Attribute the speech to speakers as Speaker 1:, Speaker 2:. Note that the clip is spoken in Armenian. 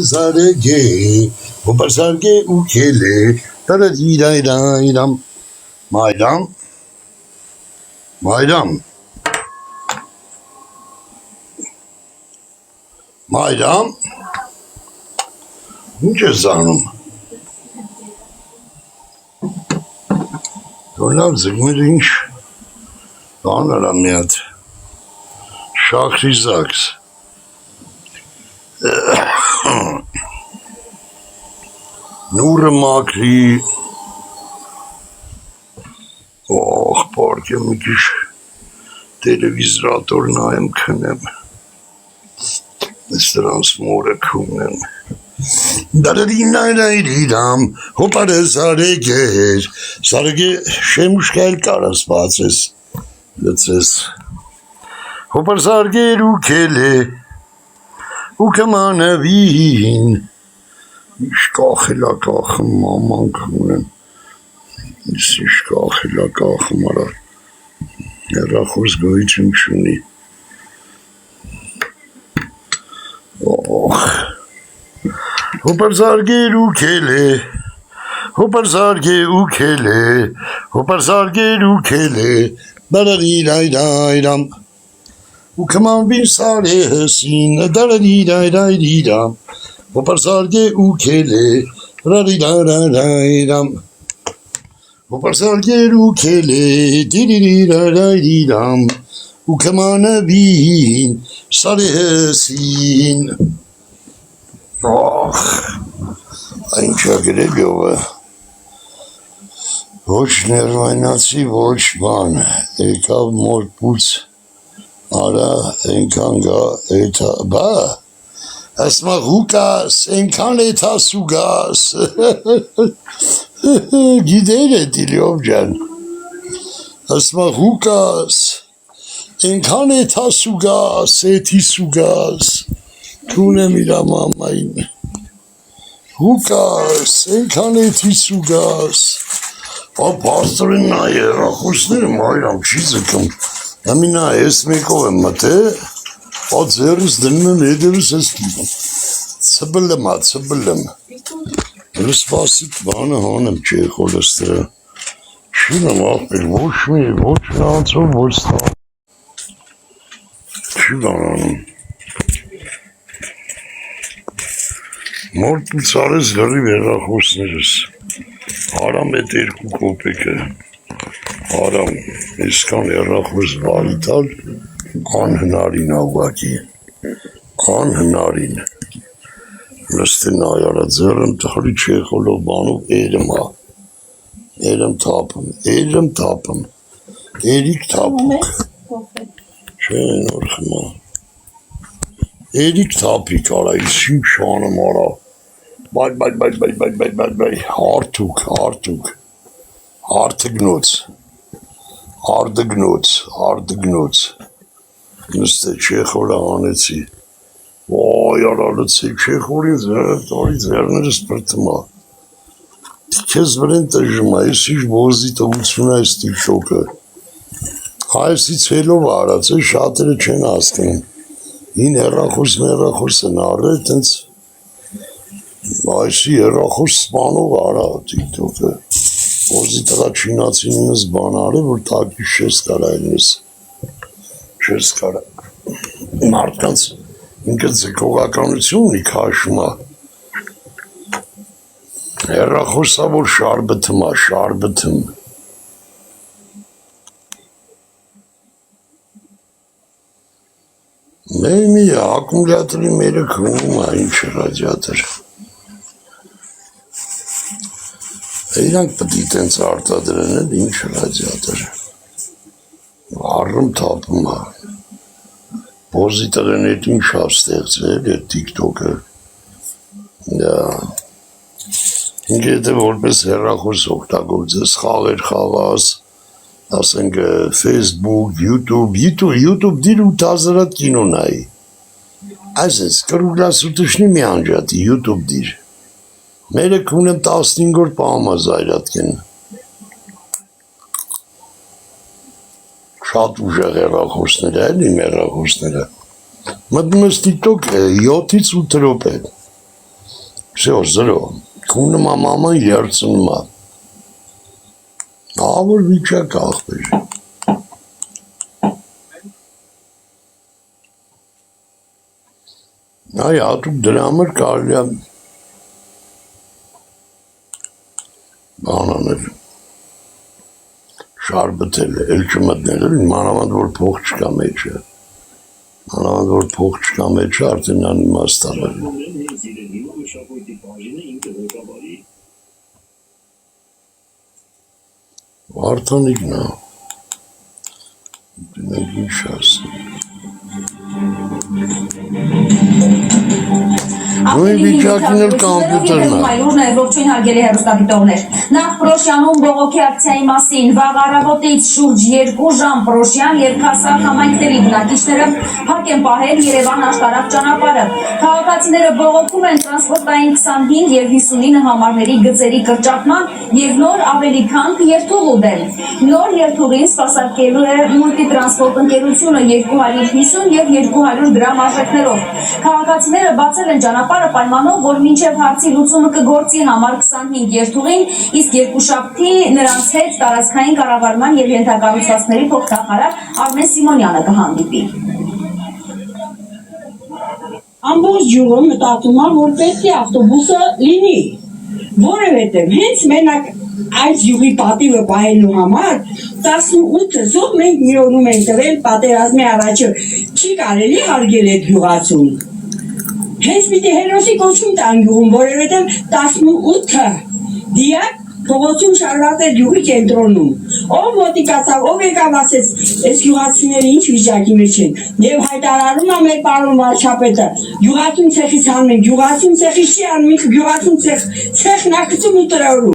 Speaker 1: Sarge, Sarge ukele, Taradidairam, Maydam, Maydam, Maydam, Cezanım. Dolar zıgmırınç, Danaramiyat, Şahrizaks. Նուրը մաքրի, պարկ եմ մի քիչ տելևիզորատոր նայեմ քնեմ, ես դրանց մորը քունեմ, դարդինայրայրիդամ, հոպարը սարեգեր, սարեգե շեմուշկայլ կարաս բացես, լծես, հոպար սարգեր ու կել է, ու կմանավին, Իշկախելակախım maman քունեմ, ես իշկախելակախım արա, հեռախոս գոյություն չունի, հոպար զարգեր ու կել է, հոպար զարգեր ու կել է, դարադիրայրայրամ, ու կմանվին սարեսին, դարադիրայրայրիրամ, Hopar sarge ukele, radidararam. Hopar sarge ukele, dirirararam. Ukamana bin, saresin. Այն չագրելով է, ոչ ներվայնացի, ոչ բան, եկավ մոր պուց, արա, ենքան գա, էթա, բա, Ասմա հուկաս, ենքան էթա սուգաս, գիդեր է դիլյով ջան, ասմա հուկաս, ենքան էթա սուգաս, էթի սուգաս, թունեմ իրա մամային, հուկաս, ենքան էթի սուգաս, պաստորին նա երախոսները մայրամ չի զկում, նամի նա ես մեկով եմ մտ է, Ձերս դնում եմ եդերս ես կիպում, ծբլեմ, լսպասիտ բանը հանեմ չի խոլստրը, չինեմ աղպեր, ոչ մի, ոչ նրանցով, ոչ ստա, չի բանանում, մորդ ու ծարես գրի վերախոսներս, հարամ էտ երկու կոպեկը, հարամ, իսկան երախոս վալիտալ, Անհնարին աղվակի, անհնարին, նստին այարա ձերմ թխրի չեխոլով բանով էրմ թապում, էրիք թապուկ, չեն որխմա, էրիք թապիկ արա, ես իմ շանım արա, բայ, արդգնոց, Նստե չեխորը անեցի, ոյ արալեցի, չեխորին ձերներս պրտմա, քեզ վրեն տժմա, ես իչ բոզի տվություն այս տիքտոկը, հայսից հելով արած է, շատերը չեն ասկնում, հին հեռախոս են առել, տենց, այսի հեռախոս սպանով արա տիքտոկը, բոզի տղա չինացինինս բան արել, որ թակի շես կարայնես, Չես կարա, մարդկանց ինքը ձգողականություն ունի քաշումա, հեռախոսա, որ շարբթմ, մի ակումուլյատորի մերը քնում է, ինչ ռադիատոր, իրանք պտի տենց արտադրեն էլ, ինչ ռադիատոր, առում թապում է, բոզի տղեն էտ ինչ հաստեղծվել, էտ տիկտոկը, ինք եթե որպես հեռախոս օգտագործես, խաղեր խաղաս, ասենք Facebook, YouTube դիր 8000 կինո նայի, այսես կրուգլասուտշնի մի անջատի, YouTube դիր, մերը կունեմ 15 որ պահամազ այրատկեն, շատ ուժեղ հեռախոսներ էլ իմ հեռախոսները, մտնում ես TikTok 7-ից 8 րոպե, Все, զրո։ Քունը մաման երցնում է։ Ավոր վիճակ ախպեր։ Այ հատուկ դրա համար կարելի է բան անել։ Շարբտել, էլ չմտնել, մանավանդ որ փող չկա մեջը։ Մանավանդ որ փող չկա մեջը, արդեն անիմաստ է։ Վարդանիկն է։ Դինակ ինչ ասեմ։ Նույն վիճակին էլ կամպյուտերն է։
Speaker 2: Ողջույն հարգելի հեռուստադիտողներ։ Նախ Պրոշյանում բողոքի ակցիայի մասին վաղ առավոտից շուրջ 2 ժամ Պրոշյան եւ Քասակ համայնքների բնակիչները փակ են պահել Երևան-Աշտարակ ճանապարհը։ Քաղաքացիները բողոքում են տրանսպորտային 25 եւ 59 համարների գծերի կրճատման եւ նոր ավելի քան երթուղ ուտել։ Նոր երթուղին սպասարկելու է մուլտիտրանսպորտ ընկերությունը 250 եւ 200 դրամ արժեքներով։ Քաղաքացիները բացել են ճանապարհը պայմանով, որ մինչև հարցի լուծումը կգործի համար 25 երթուղին, իսկ երկուշաբթի նրանց հետ տարածքային կառավարման եւ ենթակառուցվածքների փոխնախարար Արմեն Սիմոնյանը կհանդիպի։
Speaker 3: Ամբողջ ջուրը մտածում է, որ պետք է ավտոբուսը լինի, որովհետև հենց մենակ այս յուղի պատիվը պահելու համար 18 զոհ մենք մի օրում ենք տվել պատերազմի առաջը, չի կարելի հարգել այդ յուղացում։ Հենց պիտի հերոսի կոչում տան յուղում, որովհետև 18 դիակ փողոցում շարված է յուղի կենտրոնում։ Ով մոտիկացավ, ով եկավ ասեց, այս յուղացիները ինչ վիճակի մեջ են։ Եվ հայտարարում է մեր պարոն վարչապետը, յուղացուն ցեխից հանում ենք, յուղացուն ցեխից չի հանում, յուղացուն ցեխն ակցում ու տրորում։